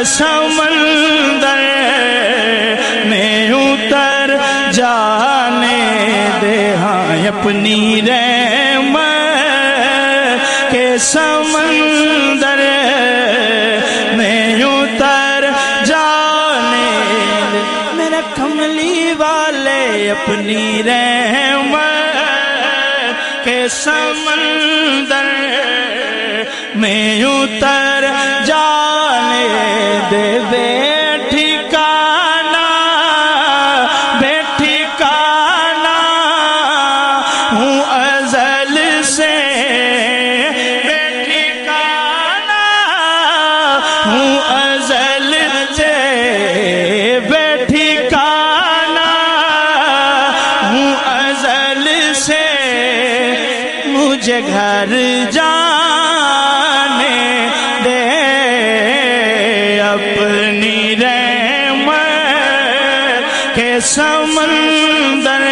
سمندر میں اتر جانے دے، ہاں اپنی رحمت کے سمندر میں اتر جانے دے، میرے کملی والے اپنی رحمت کے سمندر میں اتر جانے دے، بے ٹھکانہ ہوں ازل سے، بے ٹھکانہ ہوں ازل سے، بے ٹھکانہ ہوں ازل سے، مجھے گھر جانے دے اپنی رحمت کے سمندر